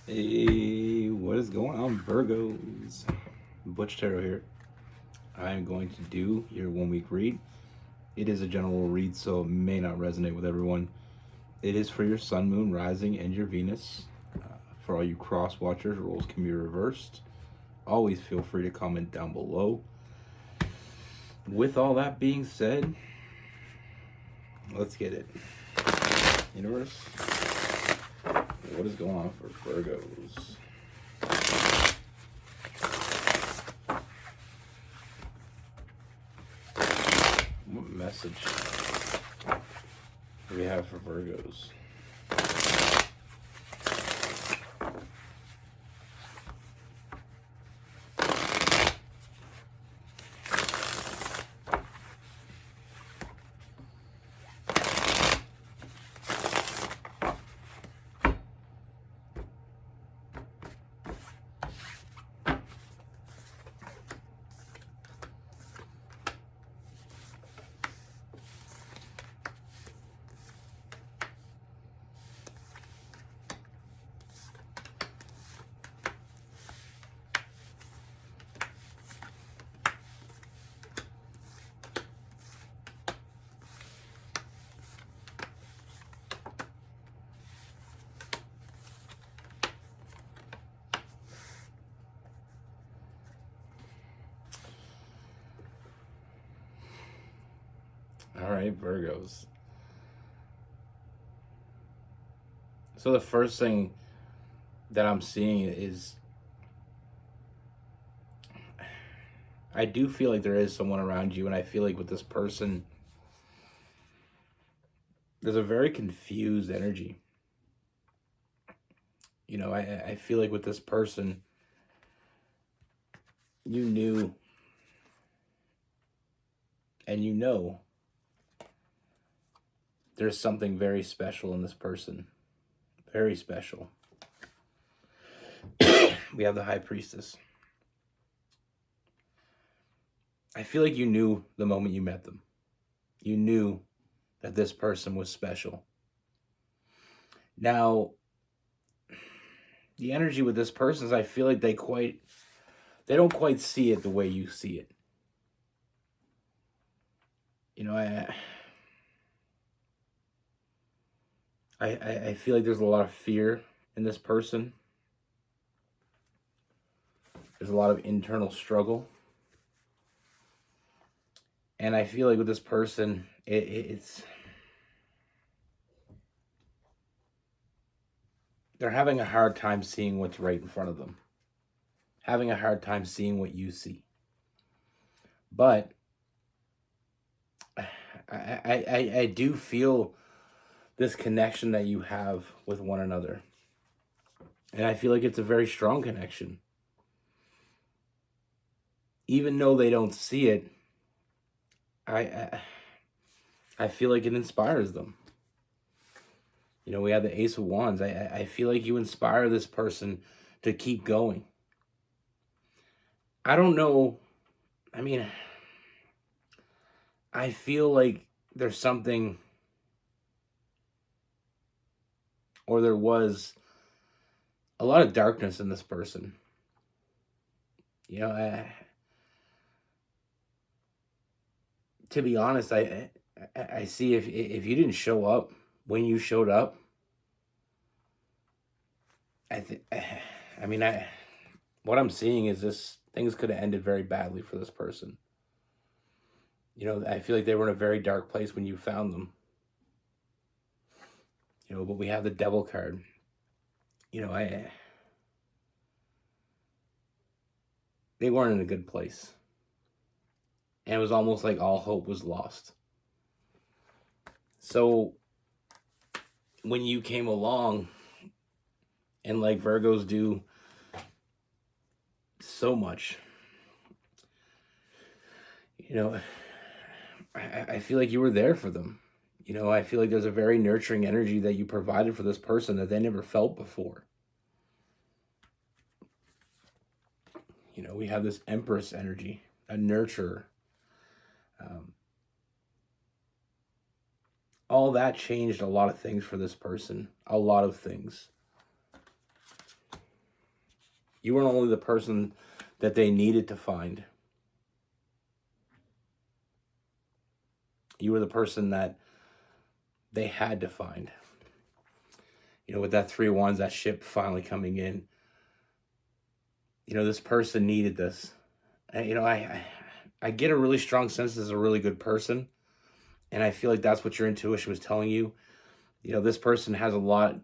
Hey, what is going on, Virgos? Butch Tarot here. I am going to do your 1 week read. It is a general read, so it may not resonate with everyone. It is for your Sun, Moon, Rising, and your Venus. For all you cross watchers, roles can be reversed. Always feel free to comment down below. With all that being said, let's get it. Universe, what is going on for Virgos? What message do we have for Virgos? All right, Virgos. So the first thing that I'm seeing is I do feel like there is someone around you, and I feel like with this person, there's a very confused energy. You know, I feel like with this person, you knew and you know there's something very special in this person. Very special. We have the High Priestess. I feel like you knew the moment you met them. You knew that this person was special. Now, the energy with this person is I feel like they don't quite see it the way you see it. You know, I feel like there's a lot of fear in this person. There's a lot of internal struggle. And I feel like with this person, it's they're having a hard time seeing what's right in front of them. Having a hard time seeing what you see. But I do feel this connection that you have with one another. And I feel like it's a very strong connection. Even though they don't see it, I feel like it inspires them. You know, we have the Ace of Wands. I feel like you inspire this person to keep going. I don't know. I mean, I feel like there's something, or there was a lot of darkness in this person. You know, to be honest, I see if you didn't show up when you showed up, what I'm seeing is this things could have ended very badly for this person. You know, I feel like they were in a very dark place when you found them. You know, but we have the Devil card. You know, they weren't in a good place. And it was almost like all hope was lost. So when you came along, and like Virgos do so much, you know, I feel like you were there for them. You know, I feel like there's a very nurturing energy that you provided for this person that they never felt before. You know, we have this Empress energy, a nurturer. All that changed a lot of things for this person. A lot of things. You weren't only the person that they needed to find. You were the person that they had to find. With that 3 of Wands, that ship finally coming in. This person needed this. And, I get a really strong sense this is a really good person. And I feel like that's what your intuition was telling you. This person has a lot.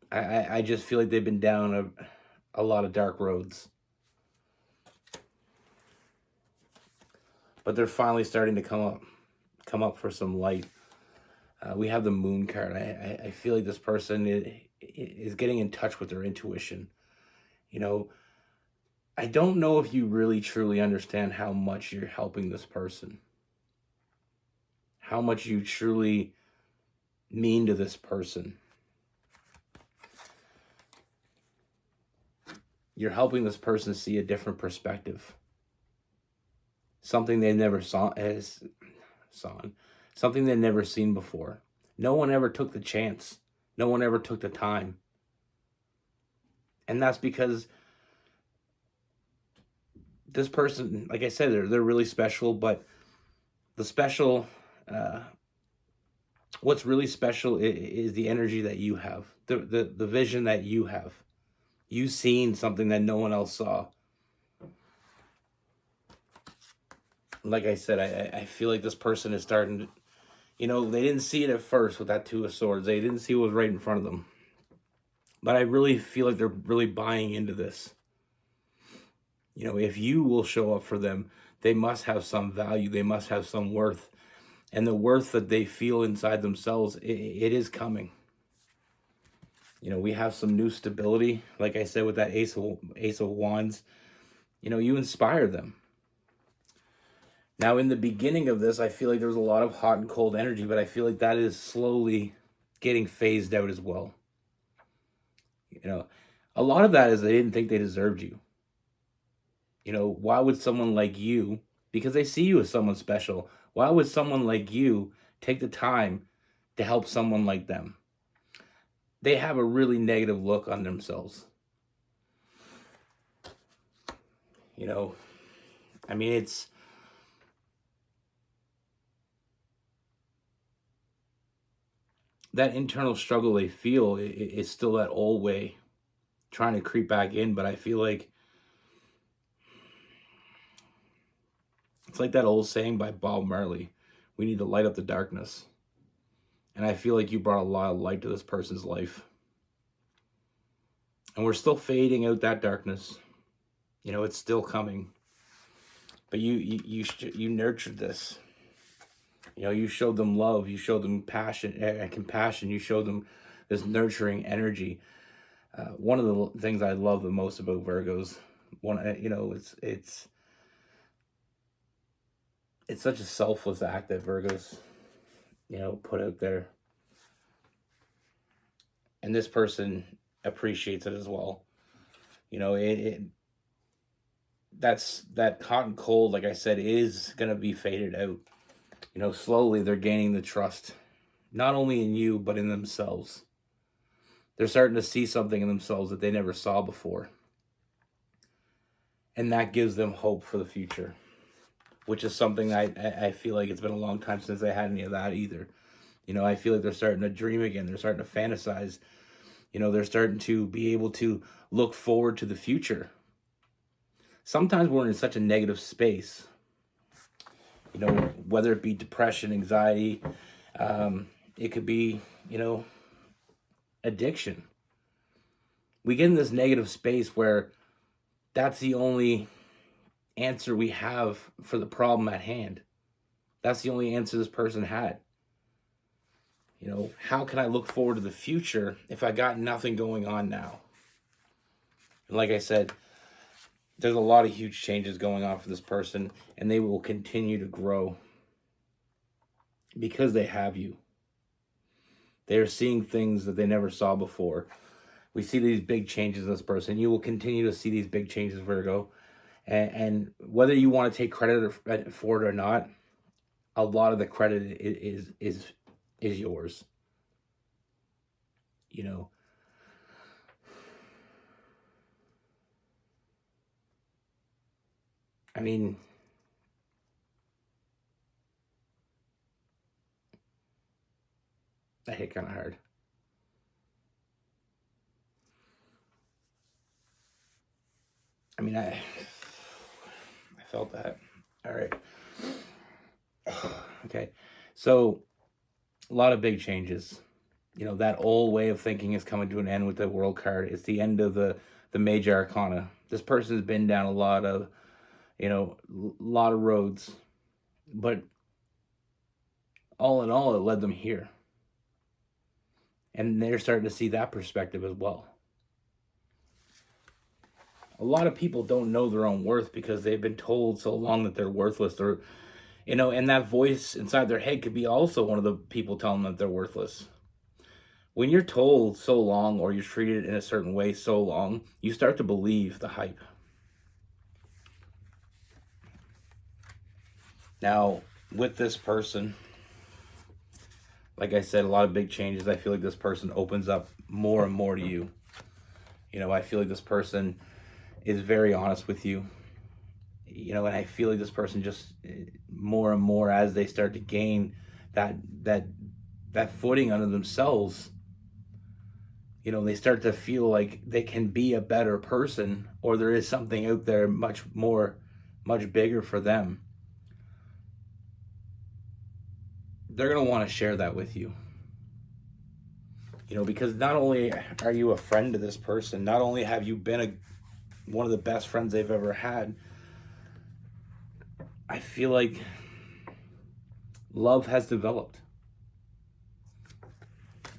I just feel like they've been down a lot of dark roads. But they're finally starting to come up for some light. We have the Moon card. I feel like this person is getting in touch with their intuition. I don't know if you really truly understand how much you're helping this person. How much you truly mean to this person. You're helping this person see a different perspective. Something they never something they've never seen before. No one ever took the chance. No one ever took the time. And that's because this person, like I said, they're really special, but the special, what's really special is the energy that you have, the vision that you have. You've seen something that no one else saw. Like I said, I feel like this person is starting to, they didn't see it at first with that 2 of Swords. They didn't see what was right in front of them. But I really feel like they're really buying into this. If you will show up for them, they must have some value. They must have some worth. And the worth that they feel inside themselves, it is coming. We have some new stability. Like I said, with that Ace of Wands, you inspire them. Now, in the beginning of this, I feel like there was a lot of hot and cold energy, but I feel like that is slowly getting phased out as well. A lot of that is they didn't think they deserved you. Why would someone like you, because they see you as someone special, why would someone like you take the time to help someone like them? They have a really negative look on themselves. It's that internal struggle they feel is still that old way trying to creep back in. But I feel like it's like that old saying by Bob Marley, we need to light up the darkness. And I feel like you brought a lot of light to this person's life. And we're still fading out that darkness. It's still coming. But you nurtured this. You showed them love. You showed them passion and compassion. You showed them this nurturing energy. One of the things I love the most about Virgos, it's such a selfless act that Virgos, put out there. And this person appreciates it as well. That's that hot and cold, like I said, is going to be faded out. Slowly they're gaining the trust, not only in you, but in themselves. They're starting to see something in themselves that they never saw before. And that gives them hope for the future, which is something I feel like it's been a long time since they had any of that either. I feel like they're starting to dream again. They're starting to fantasize. They're starting to be able to look forward to the future. Sometimes we're in such a negative space, whether it be depression, anxiety, it could be, addiction. We get in this negative space where that's the only answer we have for the problem at hand. That's the only answer this person had. How can I look forward to the future if I got nothing going on now? And like I said, there's a lot of huge changes going on for this person, and they will continue to grow because they have you. They're seeing things that they never saw before. We see these big changes in this person. You will continue to see these big changes, Virgo. And whether you want to take credit for it or not, a lot of the credit is yours. I mean, that hit kind of hard. I mean, I felt that. All right. Okay. So, a lot of big changes. You know, that old way of thinking is coming to an end with the World card. It's the end of the major arcana. This person's been down a lot of, lot of roads, but all in all, it led them here. And they're starting to see that perspective as well. A lot of people don't know their own worth because they've been told so long that they're worthless. Or, and that voice inside their head could be also one of the people telling them that they're worthless. When you're told so long or you're treated in a certain way so long, you start to believe the hype. Now, with this person, like I said, a lot of big changes. I feel like this person opens up more and more to you. I feel like this person is very honest with you. And I feel like this person just more and more as they start to gain that footing under themselves, they start to feel like they can be a better person, or there is something out there much bigger for them. They're going to want to share that with you. Because not only are you a friend to this person, not only have you been one of the best friends they've ever had, I feel like love has developed.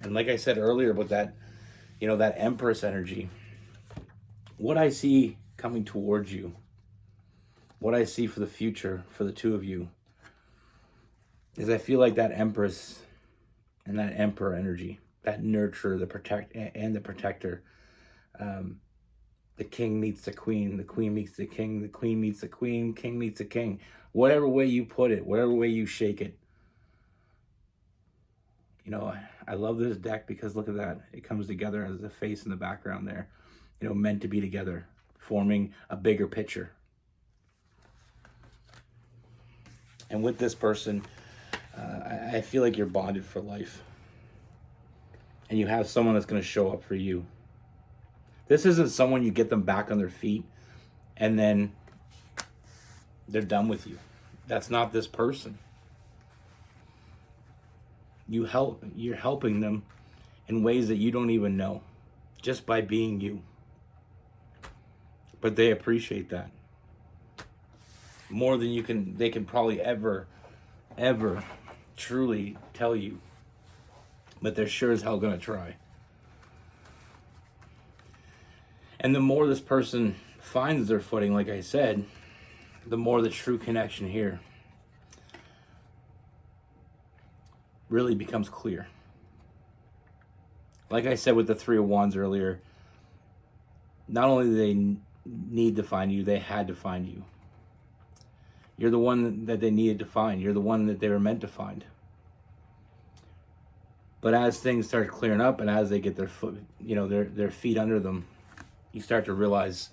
And like I said earlier about that, that Empress energy, what I see coming towards you, what I see for the future for the two of you, is I feel like that Empress and that Emperor energy, that nurturer, the protector, the king meets the queen meets the king meets the queen, king meets the king. Whatever way you put it, whatever way you shake it. I love this deck because look at that. It comes together as a face in the background there. Meant to be together, forming a bigger picture. And with this person, I feel like you're bonded for life. And you have someone that's going to show up for you. This isn't someone you get them back on their feet and then they're done with you. That's not this person. You're helping them in ways that you don't even know, just by being you. But they appreciate that more than they can probably ever truly tell you. But they're sure as hell gonna try. And the more this person finds their footing, like I said, the more the true connection here really becomes clear. Like I said with the Three of Wands earlier, not only do they need to find you, they had to find you. You're the one that they needed to find. You're the one that they were meant to find. But as things start clearing up and as they get their foot, their feet under them, you start to realize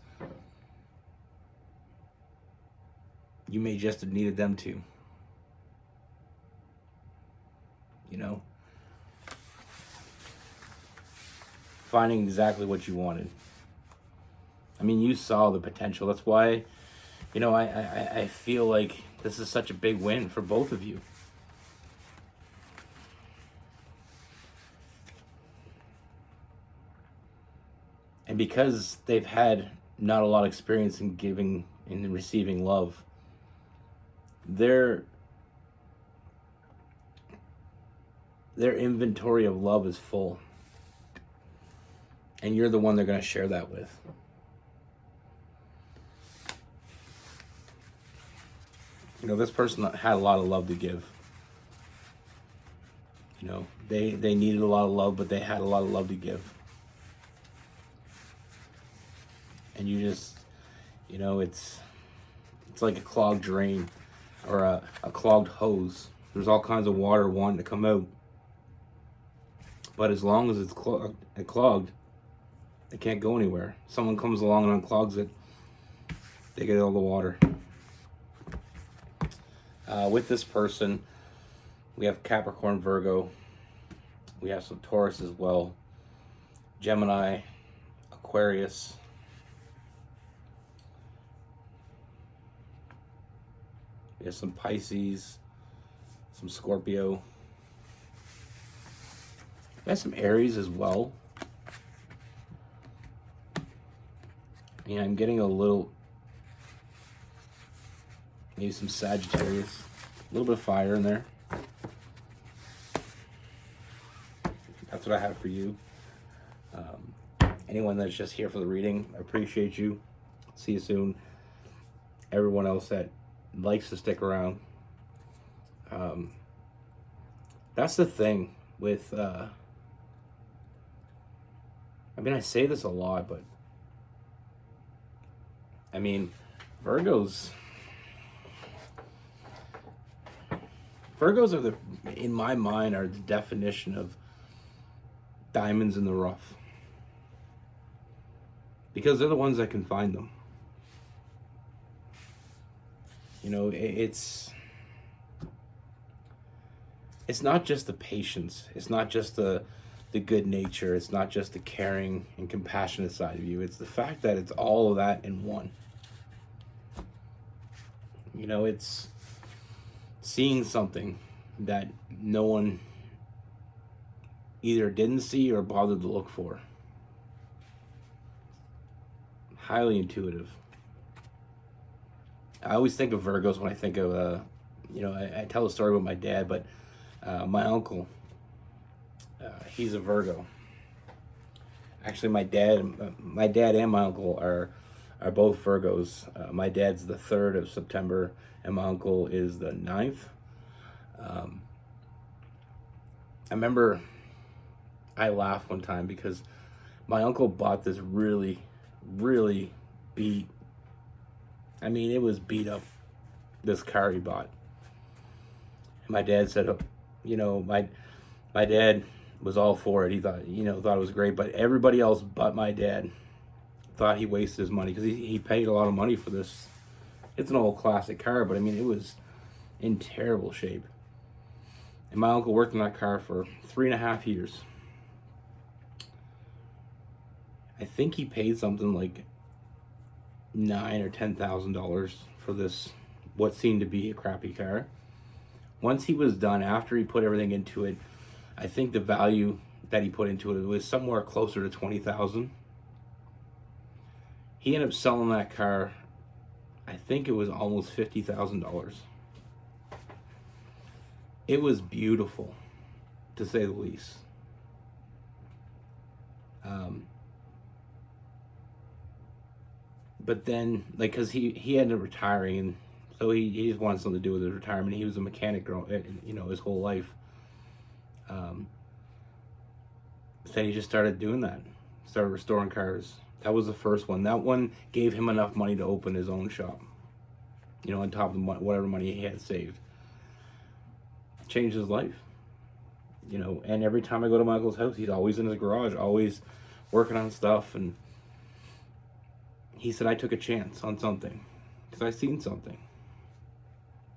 you may just have needed them too. Finding exactly what you wanted. I mean, you saw the potential. That's why, I feel like this is such a big win for both of you. And because they've had not a lot of experience in giving and receiving love, their inventory of love is full. And you're the one they're going to share that with. This person had a lot of love to give. They needed a lot of love, but they had a lot of love to give. And you just, it's like a clogged drain or a clogged hose. There's all kinds of water wanting to come out. But as long as it's clogged, it can't go anywhere. Someone comes along and unclogs it, they get all the water. With this person, we have Capricorn, Virgo. We have some Taurus as well. Gemini, Aquarius. We have some Pisces, some Scorpio. We have some Aries as well. Yeah, I'm getting a little, maybe some Sagittarius. A little bit of fire in there. That's what I have for you. Anyone that's just here for the reading, I appreciate you. See you soon. Everyone else that likes to stick around. That's the thing with, I mean, I say this a lot, but I mean, Virgos are in my mind, are the definition of diamonds in the rough. Because they're the ones that can find them. You know, it's not just the patience. It's not just the good nature. It's not just the caring and compassionate side of you. It's the fact that it's all of that in one. You know, it's seeing something that no one either didn't see or bothered to look for. Highly intuitive. I always think of Virgos when I think of, you know, I tell a story about my dad, but my uncle, he's a Virgo. Actually, my dad and my uncle are both Virgos. My dad's the 3rd of September, and my uncle is the 9th. I remember I laughed one time because my uncle bought this really beat. I mean, it was beat up, this car he bought. And my dad said, you know, my dad was all for it. He thought it was great, but everybody else but my dad thought he wasted his money because he paid a lot of money for this. It's an old classic car, but I mean, it was in terrible shape. And my uncle worked in that car for 3.5 years. I think he paid something like $9,000 or $10,000 for this, what seemed to be a crappy car. Once he was done, after he put everything into it, I think the value that he put into it was somewhere closer to $20,000. He ended up selling that car, I think it was almost $50,000. It was beautiful, to say the least. But then, like, because he ended up retiring, and so he just wanted something to do with his retirement. He was a mechanic, his whole life. Then he just started doing that. Started restoring cars. That was the first one. That one gave him enough money to open his own shop. You know, on top of whatever money he had saved. Changed his life. You know, and every time I go to my uncle's house, he's always in his garage, always working on stuff. And he said, I took a chance on something because I seen something.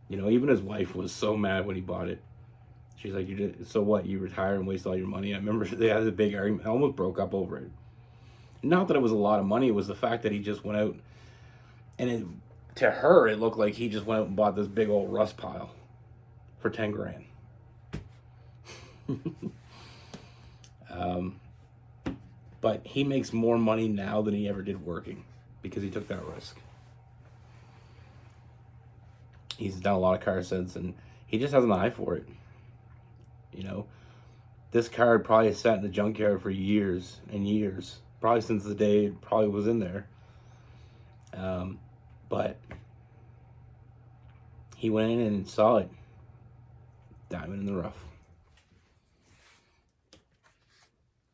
You know, even his wife was so mad when he bought it. She's like, so what? You retire and waste all your money? I remember they had a big argument. I almost broke up over it. Not that it was a lot of money. It was the fact that he just went out and to her, it looked like he just went out and bought this big old rust pile for 10 grand. But he makes more money now than he ever did working because he took that risk. He's done a lot of cars since, and he just has an eye for it. You know, this car probably sat in the junkyard for years and years, probably since the day it probably was in there. But he went in and saw it. Diamond in the rough.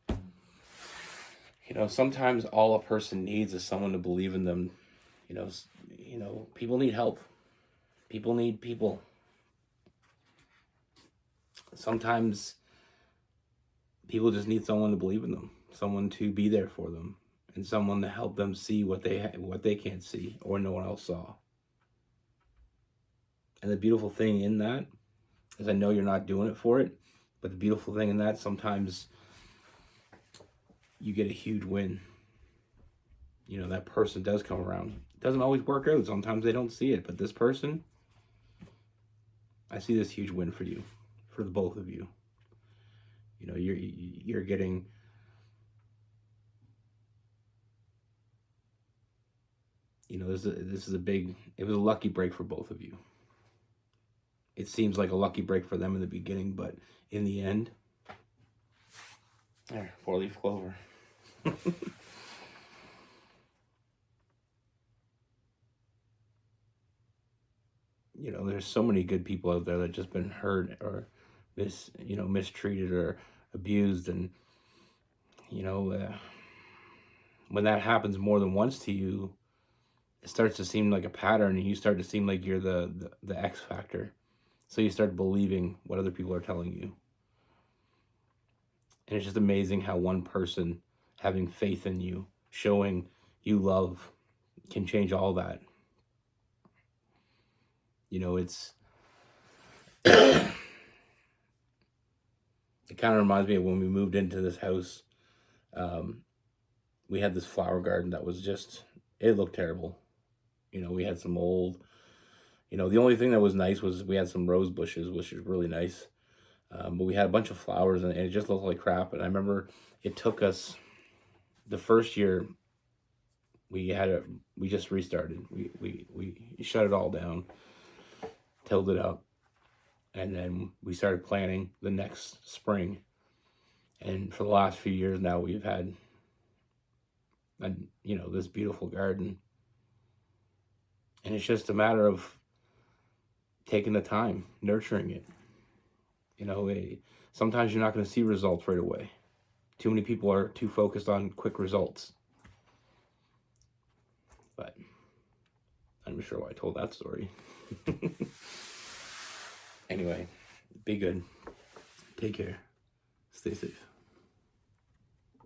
You know, sometimes all a person needs is someone to believe in them. You know, people need help. People need people. Sometimes people just need someone to believe in them, someone to be there for them, and someone to help them see what they can't see or no one else saw. And the beautiful thing in that is I know you're not doing it for it, but the beautiful thing in that, sometimes you get a huge win. You know, that person does come around. It doesn't always work out. Sometimes they don't see it, but this person, I see this huge win for you, for the both of you. You know, you're getting, you know, this is a big, it was a lucky break for both of you. It seems like a lucky break for them in the beginning, but in the end, there, 4-leaf clover. You know, there's so many good people out there that just been hurt or mistreated or abused, and you know, when that happens more than once to you, it starts to seem like a pattern, and you start to seem like you're the X factor. So you start believing what other people are telling you. And it's just amazing how one person having faith in you, showing you love, can change all that. You know, it kind of reminds me of when we moved into this house. We had this flower garden that was just, it looked terrible. You know, we had some old, you know, the only thing that was nice was we had some rose bushes, which is really nice. But we had a bunch of flowers, and it just looked like crap. And I remember it took us, the first year, we just restarted. We shut it all down, tilled it up, and then we started planting the next spring. And for the last few years now, we've had, this beautiful garden. And it's just a matter of taking the time, nurturing it. You know, sometimes you're not going to see results right away. Too many people are too focused on quick results. But I'm not sure why I told that story. Anyway, be good. Take care. Stay safe.